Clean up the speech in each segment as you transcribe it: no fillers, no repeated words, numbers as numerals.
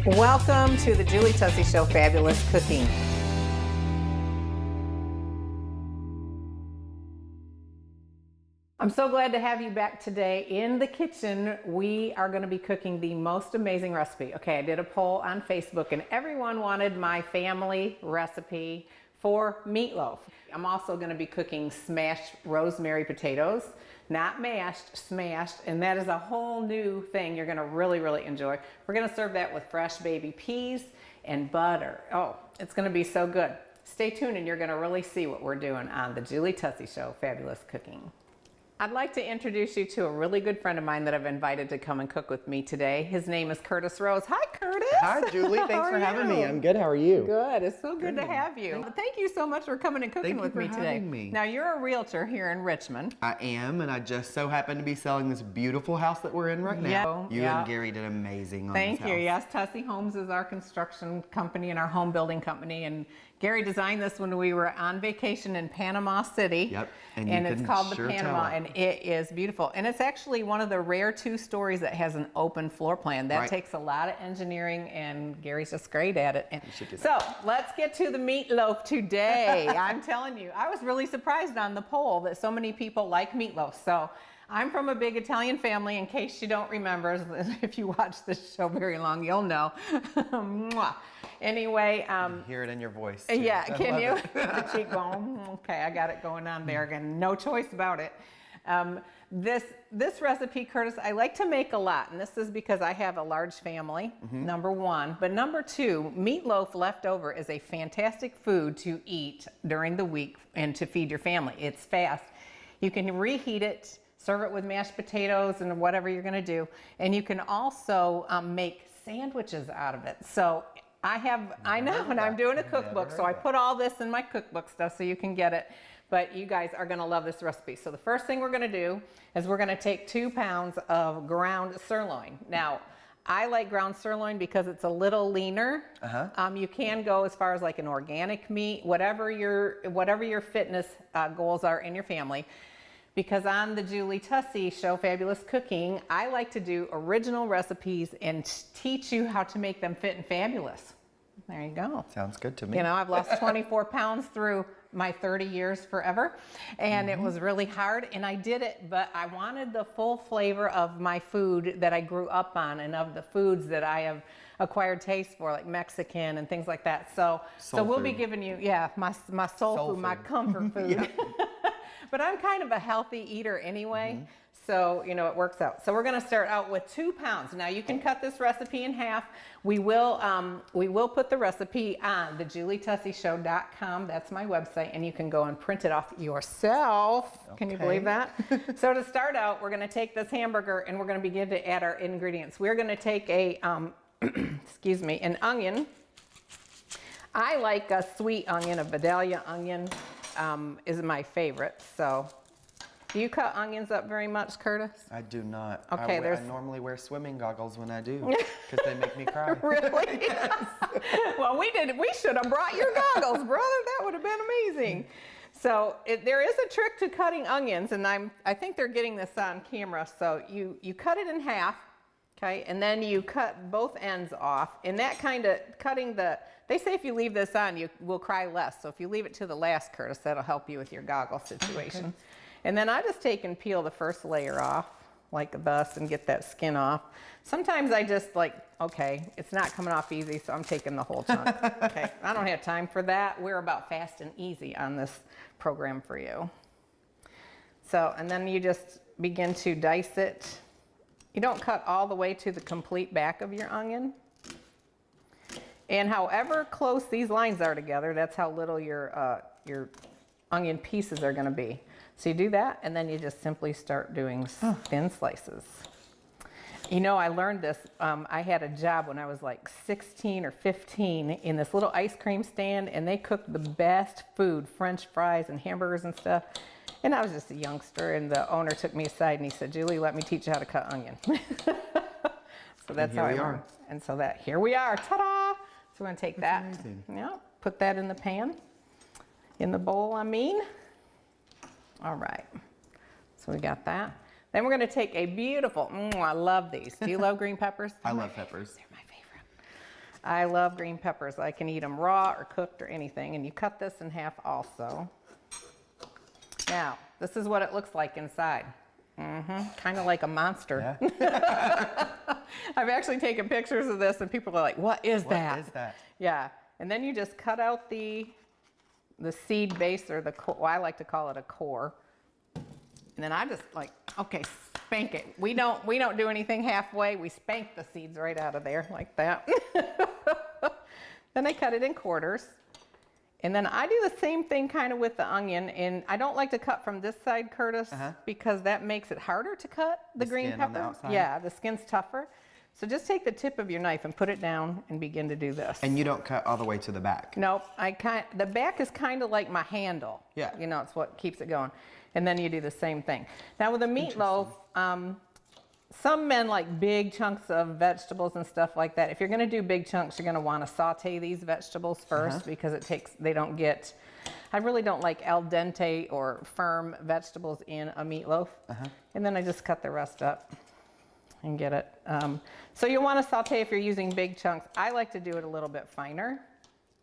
Welcome to the Julie Tussey Show Fabulous Cooking. I'm so glad to have you back today in the kitchen. We are going to be cooking the most amazing recipe. Okay, I did a poll on Facebook and everyone wanted my family recipe for meatloaf. I'm also going to be cooking smashed rosemary potatoes, not mashed, smashed, and that is a whole new thing you're going to really enjoy. We're going to serve that with fresh baby peas and butter. Oh, it's going to be so good. Stay tuned and you're going to really see what we're doing on the Julie Tussey Show Fabulous Cooking. I'd like to introduce you to a really good friend of mine that I've invited to come and cook with me today. His name is Curtis Rose. Hi, Curtis. Hi, Julie. Thanks for having me. I'm good. How are you? Good. It's so good to have you. Thank you so much for coming and cooking with me today. Thank you for having me. Now, you're a realtor here in Richmond. I am, and I just so happen to be selling this beautiful house that we're in right now. Yeah. You and Gary did amazing on this house. Thank you. Yes, Tussey Homes is our construction company and our home building company, and Gary designed this when we were on vacation in Panama City. Yep. And it's called the Panama, and it is beautiful. And it's actually one of the rare 2 stories that has an open floor plan. That takes a lot of engineering, and Gary's just great at it. So let's get to the meatloaf today. I'm telling you, I was really surprised on the poll that so many people like meatloaf. So I'm from a big Italian family. In case you don't remember, if you watch this show very long, you'll know. Anyway, hear it in your voice too. Yeah, can you? The cheekbone. Okay, I got it going on there again. No choice about it. This recipe, Curtis, I like to make a lot, and this is because I have a large family, number one. But number two, meatloaf leftover is a fantastic food to eat during the week and to feed your family. It's fast. You can reheat it, serve it with mashed potatoes and whatever you're going to do, and you can also make sandwiches out of it. So I know, and I'm doing a cookbook, so I put all this in my cookbook stuff so you can get it. But you guys are going to love this recipe. So the first thing we're going to do is we're going to take 2 pounds of ground sirloin. Now, I like ground sirloin because it's a little leaner. You can go as far as like an organic meat, whatever your fitness goals are in your family. Because on the Julie Tussey Show Fabulous Cooking, I like to do original recipes and teach you how to make them fit and fabulous. There you go. Sounds good to me. You know, I've lost 24 pounds through my 30 years forever, and it was really hard, and I did it, but I wanted the full flavor of my food that I grew up on and of the foods that I have acquired taste for, like Mexican and things like that. So we'll be giving you, my soul food, my comfort food. But I'm kind of a healthy eater anyway, so you know it works out. So we're going to start out with 2 pounds. Now you can cut this recipe in half. We will put the recipe on the JulieTusseyShow.com. That's my website, and you can go and print it off yourself. Okay. Can you believe that? So to start out, we're going to take this hamburger and we're going to begin to add our ingredients. We're going to take a excuse me, an onion. I like a sweet onion, a Vidalia onion. Is my favorite. So, do you cut onions up very much, Curtis? I do not. Okay, I normally wear swimming goggles when I do because they make me cry. Really? Yes. Well, we should have brought your goggles, brother. That would have been amazing. So there is a trick to cutting onions, and I think they're getting this on camera. So you cut it in half, okay, and then you cut both ends off, and that kind of cutting they say if you leave this on, you will cry less. So if you leave it to the last, Curtis, that'll help you with your goggle situation. Okay. And then I just take and peel the first layer off, like thus, and get that skin off. Sometimes I just okay, it's not coming off easy, so I'm taking the whole chunk. Okay, I don't have time for that. We're about fast and easy on this program for you. So, and then you just begin to dice it. You don't cut all the way to the complete back of your onion. And however close these lines are together, that's how little your onion pieces are going to be. So you do that, and then you just simply start doing thin slices. You know, I learned this. I had a job when I was like 16 or 15 in this little ice cream stand, and they cooked the best food, French fries and hamburgers and stuff. And I was just a youngster, and the owner took me aside, and he said, "Julie, let me teach you how to cut onion." So that's how I learned. And so here we are. Ta-da! So we're going to take that, put that in the pan, in the bowl, I mean. All right. So we got that. Then we're going to take a beautiful, I love these. Do you love green peppers? I love peppers. They're my favorite. I love green peppers. I can eat them raw or cooked or anything. And you cut this in half also. Now, this is what it looks like inside. Kind of like a monster. Yeah. I've actually taken pictures of this and people are like, what is that? What is that? Yeah. And then you just cut out the seed base, or well, I like to call it a core. And then I just like, okay, spank it. We don't do anything halfway. We spank the seeds right out of there like that. Then I cut it in quarters. And then I do the same thing kind of with the onion. And I don't like to cut from this side, Curtis, because that makes it harder to cut the green pepper. Yeah, the skin's tougher. So just take the tip of your knife and put it down and begin to do this. And you don't cut all the way to the back? Nope. The back is kind of like my handle. Yeah. You know, it's what keeps it going. And then you do the same thing. Now with a meatloaf, some men like big chunks of vegetables and stuff like that. If you're going to do big chunks, you're going to want to saute these vegetables first because they don't get, I really don't like al dente or firm vegetables in a meatloaf. And then I just cut the rest up and get it. So you'll want to saute if you're using big chunks. I like to do it a little bit finer.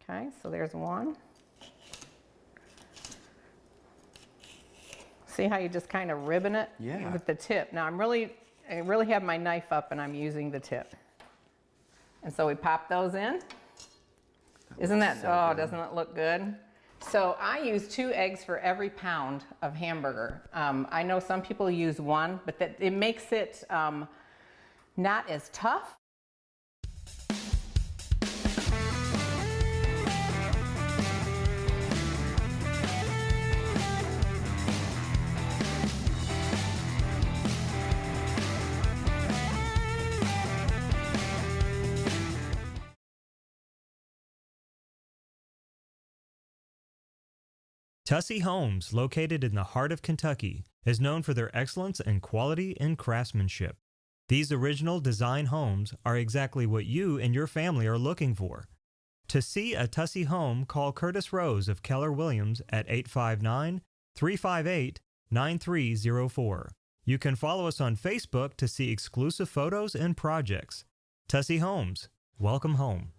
Okay, so there's one. See how you just kind of ribbon it with the tip. Now I really have my knife up and I'm using the tip. And so we pop those in. Isn't that, oh, doesn't it look good? So I use 2 eggs for every pound of hamburger. I know some people use 1, but it makes it not as tough. Tussey Homes, located in the heart of Kentucky, is known for their excellence in quality and craftsmanship. These original design homes are exactly what you and your family are looking for. To see a Tussey home, call Curtis Rose of Keller Williams at 859-358-9304. You can follow us on Facebook to see exclusive photos and projects. Tussey Homes, welcome home.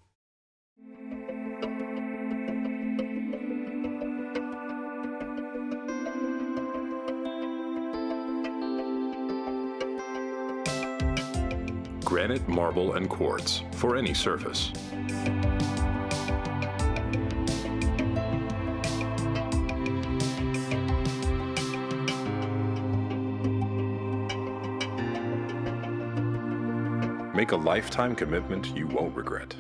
Granite, marble, and quartz for any surface. Make a lifetime commitment you won't regret.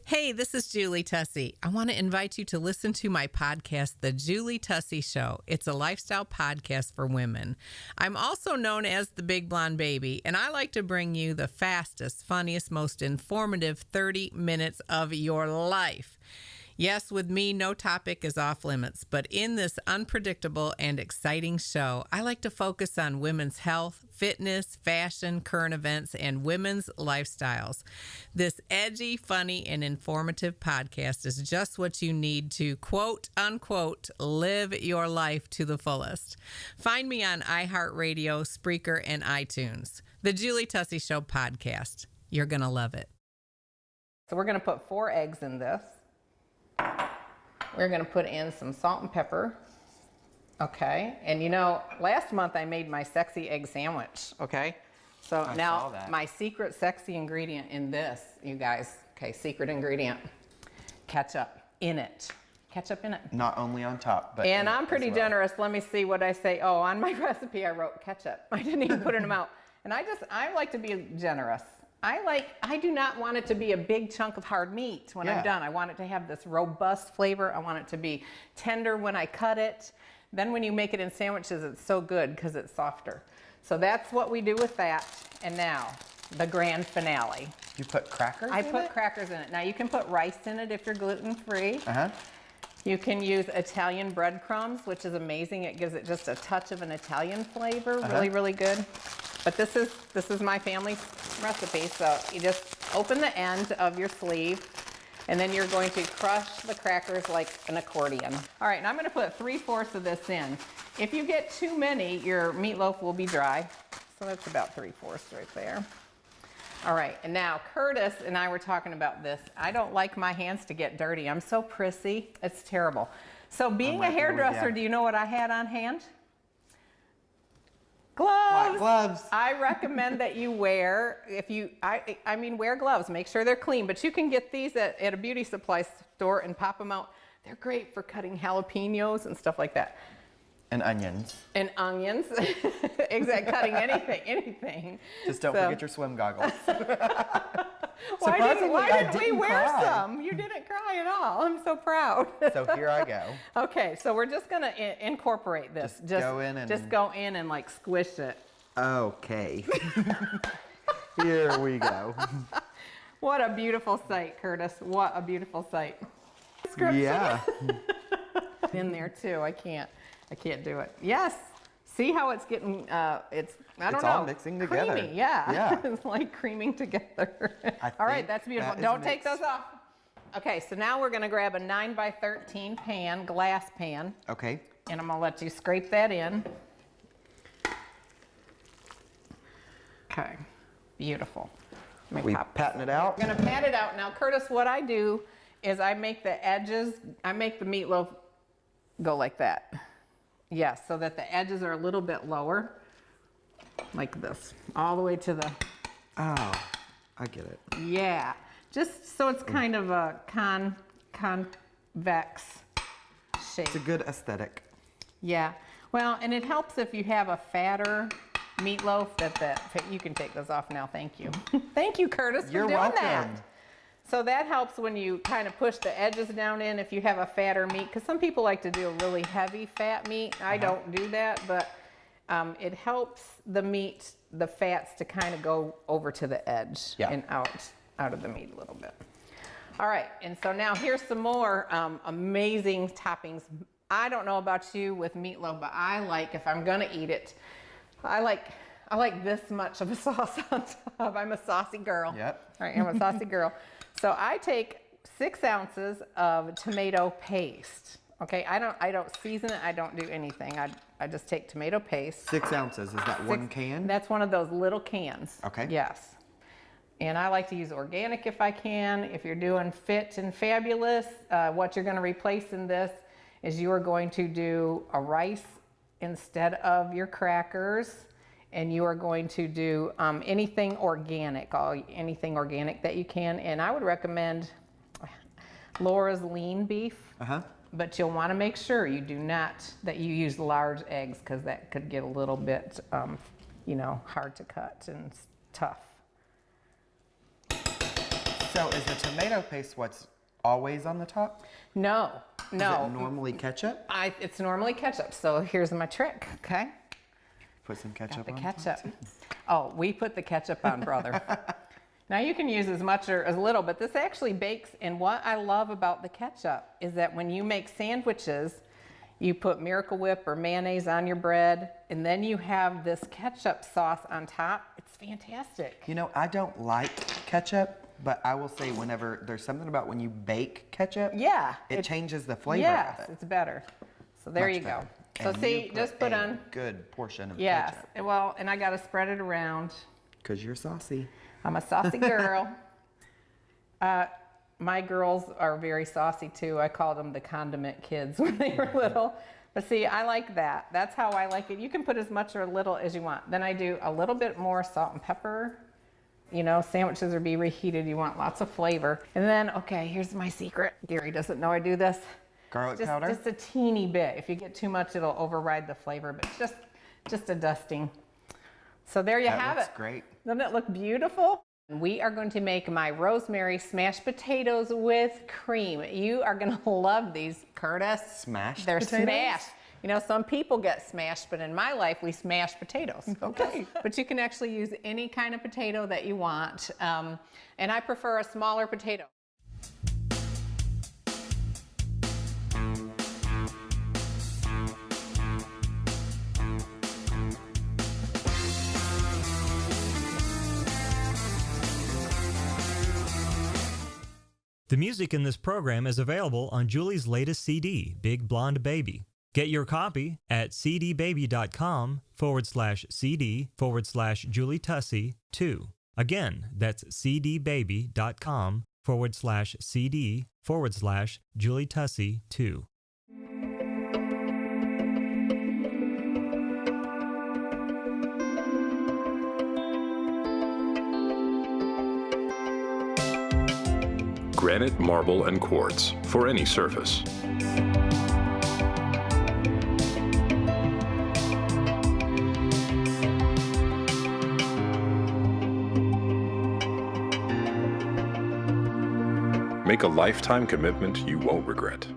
Hey, this is Julie Tussey. I want to invite you to listen to my podcast, The Julie Tussey Show. It's a lifestyle podcast for women. I'm also known as the Big Blonde Baby, and I like to bring you the fastest, funniest, most informative 30 minutes of your life. Yes, with me, no topic is off limits, but in this unpredictable and exciting show, I like to focus on women's health, fitness, fashion, current events, and women's lifestyles. This edgy, funny, and informative podcast is just what you need to, quote, unquote, live your life to the fullest. Find me on iHeartRadio, Spreaker, and iTunes. The Julie Tussey Show Podcast. You're going to love it. So we're going to put 4 eggs in this. We're going to put in some salt and pepper. Okay. And you know, last month I made my sexy egg sandwich. Okay. So now my secret sexy ingredient in this, you guys, okay, secret ingredient, ketchup in it. Ketchup in it. Not only on top, but and I'm pretty generous. Let me see what I say. Oh, on my recipe I wrote ketchup. I didn't even put them out. And I like to be generous. I do not want it to be a big chunk of hard meat when I'm done. I want it to have this robust flavor. I want it to be tender when I cut it. Then when you make it in sandwiches, it's so good because it's softer. So that's what we do with that. And now, the grand finale. You put crackers in it? I put crackers in it. Now you can put rice in it if you're gluten-free. You can use Italian breadcrumbs, which is amazing. It gives it just a touch of an Italian flavor. Really, really good. But this is my family's recipe. So you just open the end of your sleeve, and then you're going to crush the crackers like an accordion. All right, and I'm going to put 3/4 of this in. If you get too many, your meatloaf will be dry. So that's about 3/4 right there. All right, and now Curtis and I were talking about this. I don't like my hands to get dirty. I'm so prissy. It's terrible. So being a hairdresser, do you know what I had on hand? Gloves. White gloves. I recommend that you wear, I mean, wear gloves. Make sure they're clean. But you can get these at a beauty supply store and pop them out. They're great for cutting jalapenos and stuff like that. And onions. And onions. Exactly. Cutting anything. Just don't forget your swim goggles. Why didn't we wear some? You didn't cry at all. I'm so proud. So here I go. Okay, so we're just gonna incorporate this. Just go in and like squish it. Okay. Here we go. What a beautiful sight, Curtis. What a beautiful sight. Yeah. In there too. I can't do it. Yes. See how it's getting, it's all mixing together. Creamy, yeah. Yeah. It's like creaming together. All right, that's beautiful. Don't take those off. Okay, so now we're gonna grab a 9x13 pan, glass pan. Okay. And I'm gonna let you scrape that in. Okay, beautiful. We patting it out? We're gonna pat it out. Now, Curtis, what I do is I make the meatloaf go like that. Yes, so that the edges are a little bit lower, like this, all the way to the... Oh, I get it. Yeah, just so it's kind of a convex shape. It's a good aesthetic. Yeah, well, and it helps if you have a fatter meatloaf that you can take those off now, thank you. Thank you, Curtis, for doing that. So that helps when you kind of push the edges down in if you have a fatter meat, because some people like to do a really heavy fat meat. I don't do that, but it helps the meat, the fats to kind of go over to the edge and out of the meat a little bit. All right, and so now here's some more amazing toppings. I don't know about you with meatloaf, but I like, if I'm gonna eat it, I like this much of a sauce on top. I'm a saucy girl. Yep. All right, I'm a saucy girl. So I take 6 ounces of tomato paste. Okay, I don't season it. I don't do anything. I just take tomato paste. 6 ounces. Is that 1 can? That's one of those little cans. Okay. Yes. And I like to use organic if I can. If you're doing Fit and Fabulous, what you're going to replace in this is you are going to do a rice instead of your crackers. And you are going to do anything organic that you can. And I would recommend Laura's lean beef. But you'll want to make sure you do not, that you use large eggs, because that could get a little bit, hard to cut and tough. So is the tomato paste what's always on the top? No. Is it normally ketchup? It's normally ketchup. So here's my trick, okay? Put some ketchup on. The ketchup. Oh, we put the ketchup on, brother. Now you can use as much or as little, but this actually bakes. And what I love about the ketchup is that when you make sandwiches, you put Miracle Whip or mayonnaise on your bread, and then you have this ketchup sauce on top. It's fantastic. You know, I don't like ketchup, but I will say whenever there's something about when you bake ketchup, it changes the flavor of it. It's better. So there you go. So And see, just put on good portion of yes. ketchup. Well, and I got to spread it around. Because you're saucy. I'm a saucy girl. My girls are very saucy too. I called them the condiment kids when they were little. But see, I like that. That's how I like it. You can put as much or little as you want. Then I do a little bit more salt and pepper. You know, sandwiches are being reheated. You want lots of flavor. And then, okay, here's my secret. Gary doesn't know I do this. Garlic powder? Just a teeny bit. If you get too much, it'll override the flavor, but just a dusting. So there you have it. That looks great. Doesn't it look beautiful? We are going to make my rosemary smashed potatoes with cream. You are going to love these, Curtis. Smashed They're potatoes? smashed. You know, some people get smashed, but in my life, we smash potatoes. Okay. But you can actually use any kind of potato that you want. And I prefer a smaller potato. The music in this program is available on Julie's latest CD, Big Blonde Baby. Get your copy at cdbaby.com/CD/Julie Tussey 2. Again, that's cdbaby.com/CD/Julie Tussey 2. Granite, marble, and quartz for any surface. Make a lifetime commitment you won't regret.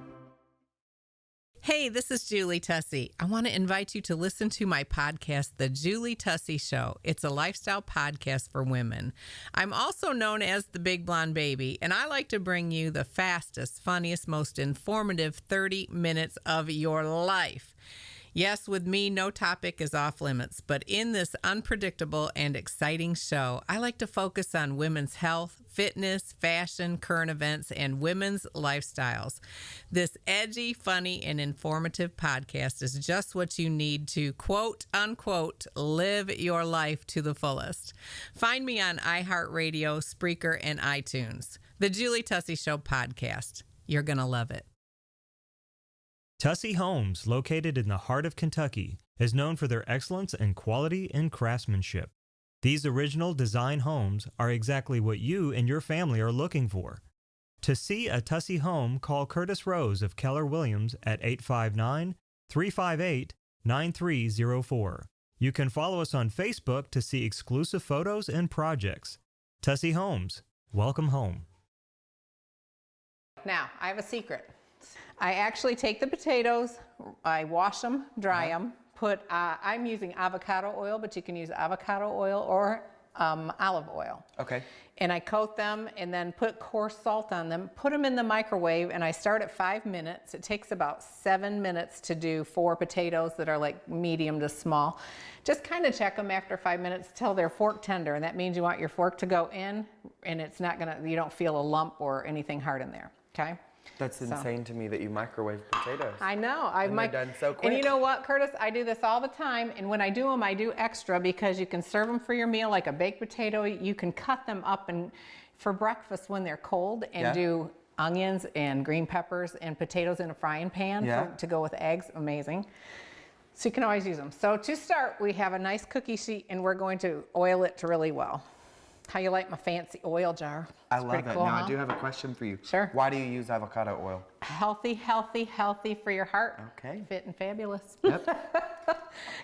Hey, this is Julie Tussey. I want to invite you to listen to my podcast, The Julie Tussey Show. It's a lifestyle podcast for women. I'm also known as the Big Blonde Baby, and I like to bring you the fastest, funniest, most informative 30 minutes of your life. Yes, with me, no topic is off limits, but in this unpredictable and exciting show, I like to focus on women's health, fitness, fashion, current events, and women's lifestyles. This edgy, funny, and informative podcast is just what you need to, quote, unquote, live your life to the fullest. Find me on iHeartRadio, Spreaker, and iTunes. The Julie Tussey Show Podcast. You're going to love it. Tussey Homes, located in the heart of Kentucky, is known for their excellence in quality and craftsmanship. These original design homes are exactly what you and your family are looking for. To see a Tussey home, call Curtis Rose of Keller Williams at 859-358-9304. You can follow us on Facebook to see exclusive photos and projects. Tussey Homes, welcome home. Now, I have a secret. I actually take the potatoes, I wash them, dry them, I'm using avocado oil, but you can use avocado oil or olive oil. Okay. And I coat them and then put coarse salt on them, put them in the microwave, and I start at 5 minutes. It takes about 7 minutes to do 4 potatoes that are like medium to small. Just kind of check them after 5 minutes till they're fork tender, and that means you want your fork to go in and it's not gonna, you don't feel a lump or anything hard in there, okay? That's insane to me that you microwave potatoes. I know. They're done so quick. And you know what, Curtis? I do this all the time, and when I do them, I do extra because you can serve them for your meal like a baked potato. You can cut them up and for breakfast when they're cold and do onions and green peppers and potatoes in a frying pan to go with eggs. Amazing. So you can always use them. So to start, we have a nice cookie sheet, and we're going to oil it really well. How you like my fancy oil jar? I love it. Cool, now, I do have a question for you. Sure. Why do you use avocado oil? Healthy, healthy, healthy for your heart. Okay. Fit and fabulous. Yep.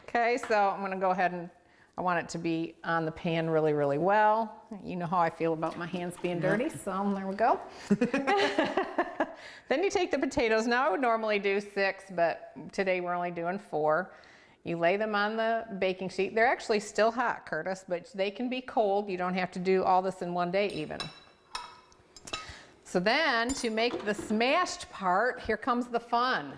Okay, so I'm going to go ahead and I want it to be on the pan really, really well. You know how I feel about my hands being dirty, so there we go. Then you take the potatoes. Now I would normally do 6, but today we're only doing 4. You lay them on the baking sheet. They're actually still hot, Curtis, but they can be cold. You don't have to do all this in one day even. So then to make the smashed part, here comes the fun.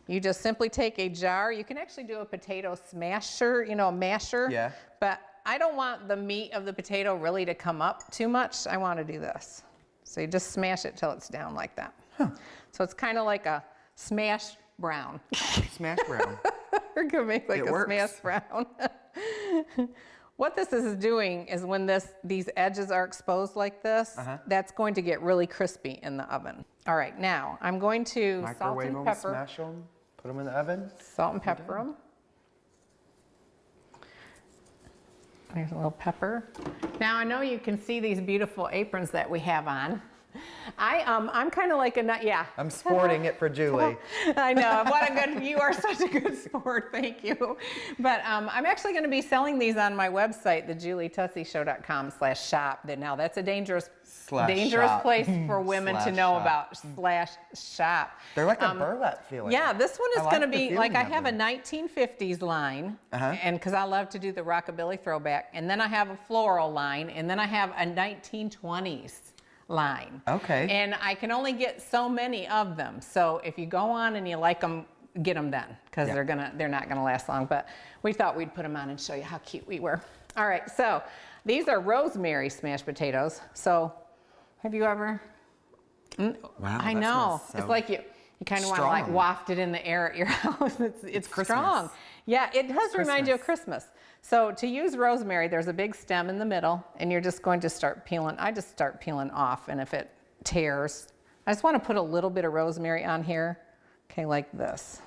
You just simply take a jar. You can actually do a potato smasher, you know, a masher. Yeah. But I don't want the meat of the potato really to come up too much. I want to do this. So you just smash it till it's down like that. Huh. So it's kind of like a smashed brown. Smash brown. We're gonna make like a smashed brown. What this is doing is when these edges are exposed like this, that's going to get really crispy in the oven. All right, now I'm going to salt and pepper. Smash them, put them in the oven. Salt and pepper them. There's a little pepper. Now I know you can see these beautiful aprons that we have on. I'm kind of like a nut, yeah. I'm sporting it for Julie. I know, you are such a good sport, thank you. But I'm actually going to be selling these on my website, thejulietusseyshow.com/shop. Now that's a dangerous place for women to know about, /shop. They're like a burlap feeling. Yeah, this one is going to be, like I have a 1950s line, and because I love to do the rockabilly throwback, and then I have a floral line, and then I have a 1920s line. Okay. And I can only get so many of them. So if you go on and you like them, get them then, because they're not gonna last long. But we thought we'd put them on and show you how cute we were. All right, so these are rosemary smashed potatoes. So have you ever? Wow, I know. It's like You kind of want to like waft it in the air at your house. It's strong. Yeah, it does remind you of Christmas. So to use rosemary, there's a big stem in the middle, and you're just going to start peeling. I just start peeling off, and if it tears, I just want to put a little bit of rosemary on here, okay, like this.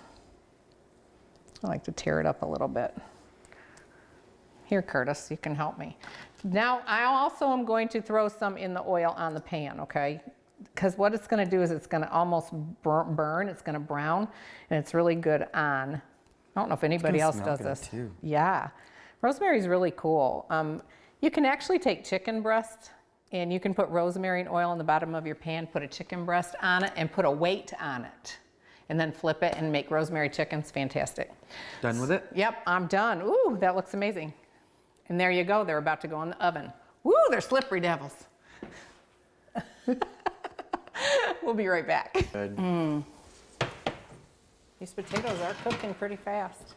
I like to tear it up a little bit. Here, Curtis, you can help me. Now, I also am going to throw some in the oil on the pan, okay? Because what it's going to do is it's going to almost burn, it's going to brown, and it's really good on. I don't know if anybody else does this. Too. Yeah. Rosemary is really cool. You can actually take chicken breast, and you can put rosemary and oil in the bottom of your pan, put a chicken breast on it, and put a weight on it. And then flip it and make rosemary chickens. Fantastic. Done with it? Yep, I'm done. Ooh, that looks amazing. And there you go. They're about to go in the oven. Woo, they're slippery devils. We'll be right back. Good. These potatoes are cooking pretty fast.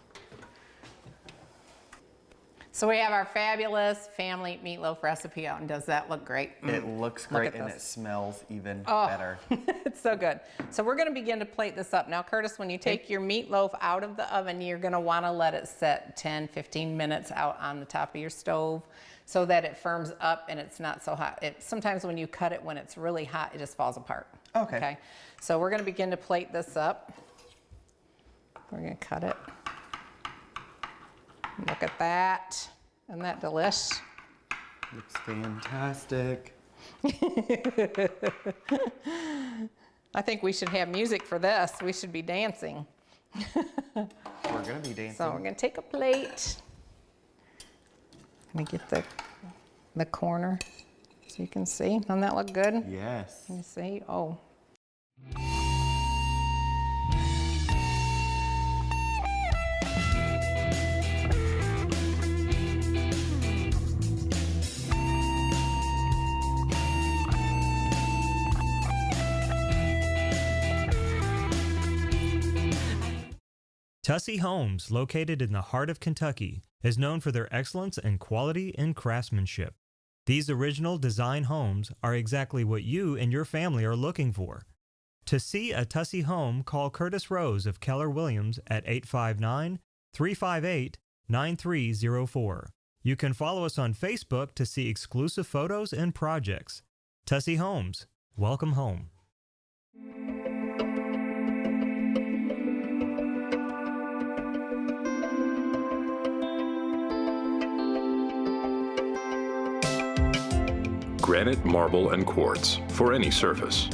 So we have our fabulous family meatloaf recipe out, and does that look great? It looks great, and it smells even better. It's so good. So we're going to begin to plate this up. Now, Curtis, when you take your meatloaf out of the oven, you're going to want to let it set 10, 15 minutes out on the top of your stove so that it firms up and it's not so hot. Sometimes when you cut it when it's really hot, it just falls apart. Okay. So we're going to begin to plate this up. We're going to cut it. Look at that. Isn't that delish? Looks fantastic. I think we should have music for this. We should be dancing. We're going to be dancing. So we're going to take a plate. Let me get the corner so you can see. Doesn't that look good? Yes. Let me see. Oh. Tussey Homes, located in the heart of Kentucky, is known for their excellence in quality and craftsmanship. These original design homes are exactly what you and your family are looking for. To see a Tussey home, call Curtis Rose of Keller Williams at 859-358-9304. You can follow us on Facebook to see exclusive photos and projects. Tussey Homes, welcome home. Granite, marble, and quartz for any surface.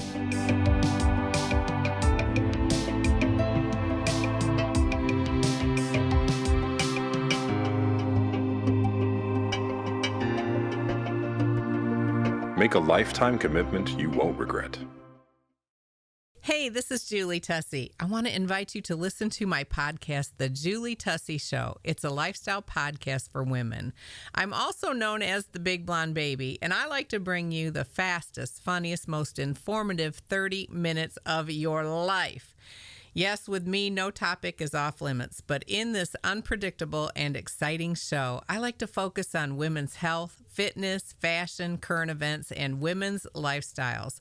Make a lifetime commitment you won't regret. Hey, this is Julie Tussey. I want to invite you to listen to my podcast, The Julie Tussey Show. It's a lifestyle podcast for women. I'm also known as the Big Blonde Baby, and I like to bring you the fastest, funniest, most informative 30 minutes of your life. Yes, with me, no topic is off limits, but in this unpredictable and exciting show, I like to focus on women's health, fitness, fashion, current events, and women's lifestyles.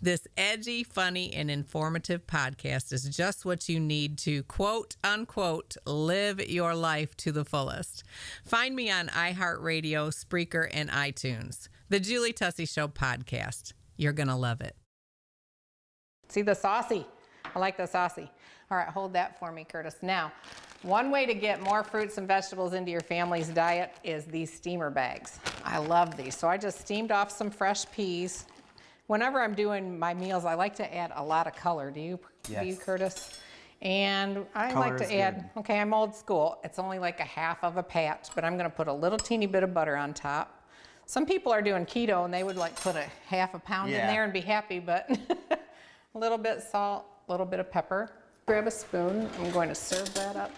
This edgy, funny, and informative podcast is just what you need to, quote, unquote, live your life to the fullest. Find me on iHeartRadio, Spreaker, and iTunes. The Julie Tussey Show Podcast. You're going to love it. See the saucy. I like the saucy. All right, hold that for me, Curtis. Now, one way to get more fruits and vegetables into your family's diet is these steamer bags. I love these. So I just steamed off some fresh peas. Whenever I'm doing my meals, I like to add a lot of color. Do you, Curtis? And I like to add, okay, I'm old school. It's only like a half of a patch, but I'm gonna put a little teeny bit of butter on top. Some people are doing keto and they would like put a half a pound in there and be happy, but a little bit salt, a little bit of pepper. Grab a spoon. I'm going to serve that up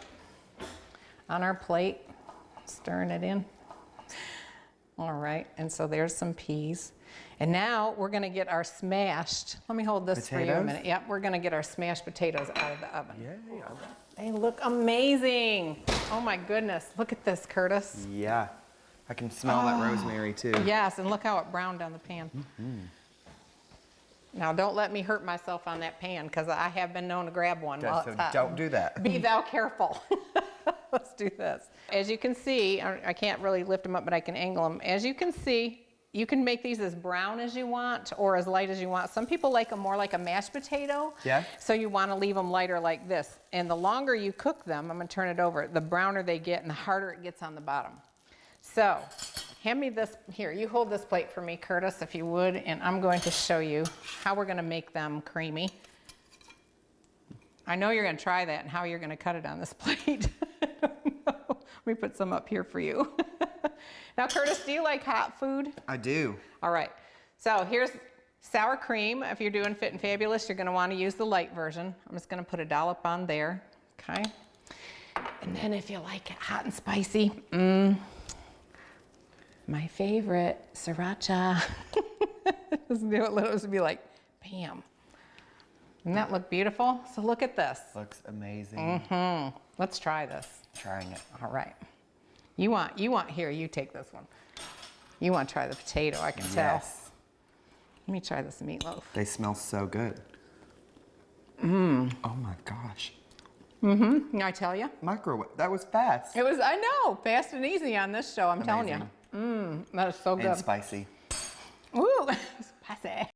on our plate, stirring it in. All right, and so there's some peas. And now we're gonna get our smashed, let me hold this for you a minute. Yep, we're gonna get our smashed potatoes out of the oven. Yeah. They look amazing. Oh my goodness, look at this, Curtis. Yeah, I can smell that rosemary too. Yes, and look how it browned on the pan. Now don't let me hurt myself on that pan because I have been known to grab one while So it's hot. don't do that. Be thou careful. Let's do this. As you can see, I can't really lift them up, but I can angle them. As you can see, you can make these as brown as you want or as light as you want. Some people like them more like a mashed potato. Yeah. So you want to leave them lighter like this. And the longer you cook them, I'm going to turn it over, the browner they get and the harder it gets on the bottom. So hand me this, here, you hold this plate for me, Curtis, if you would, and I'm going to show you how we're going to make them creamy. I know you're going to try that and how you're going to cut it on this plate. I don't know. Let me put some up here for you. Now, Curtis, do you like hot food? I do. All right. So here's sour cream. If you're doing Fit and Fabulous, you're going to want to use the light version. I'm just going to put a dollop on there. Okay. And then if you like it hot and spicy, my favorite, sriracha. Just do it. Let it be like, bam. Doesn't that look beautiful? So look at this. Looks amazing. Let's try this. Trying it. All right. You want, here, you take this one. You want to try the potato, I can tell. Yes. Let me try this meatloaf. They smell so good. Oh my gosh. Can I tell you? Microwave. That was fast. It was, I know, fast and easy on this show, I'm telling you. That is so good. And spicy. Ooh, spicy.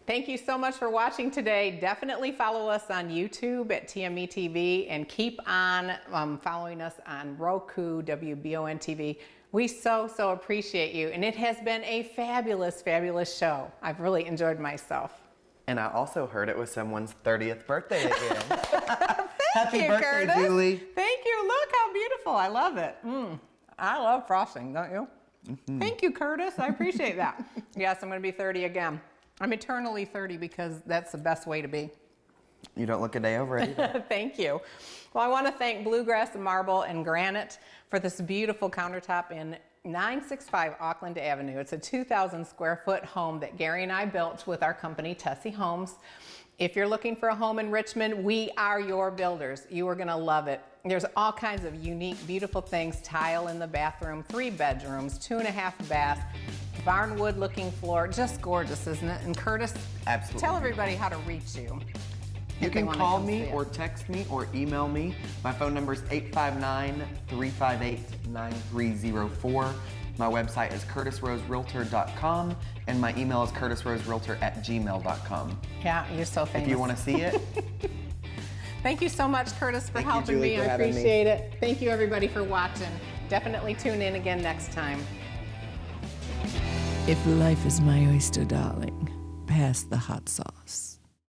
Thank you so much for watching today. Definitely follow us on YouTube at TME TV and keep on following us on Roku, WBON TV. We so appreciate you. And it has been a fabulous, fabulous show. I've really enjoyed myself. And I also heard it was someone's 30th birthday again. Happy birthday, Curtis. Julie. Thank you. Look how beautiful. I love it. I love frosting, don't you? Thank you, Curtis. I appreciate that. Yes, I'm going to be 30 again. I'm eternally 30 because that's the best way to be. You don't look a day over it either. Thank you. Well, I want to thank Bluegrass Marble and Granite for this beautiful countertop in 965 Auckland Avenue. It's a 2,000 square foot home that Gary and I built with our company, Tussey Homes. If you're looking for a home in Richmond, we are your builders. You are going to love it. There's all kinds of unique, beautiful things. Tile in the bathroom, 3 bedrooms, 2.5 baths, barnwood looking floor. Just gorgeous, isn't it? And Curtis, Absolutely. Tell everybody how to reach you. You can call me or text me or email me. My phone number is 859-358-9304. My website is curtisroserealtor.com and my email is curtisroserealtor@gmail.com. Yeah, you're so famous. If you want to see it. Thank you so much, Curtis, for helping Julie, me. for I having appreciate it. Thank you, everybody, for watching. Definitely tune in again next time. If life is my oyster, darling, pass the hot sauce.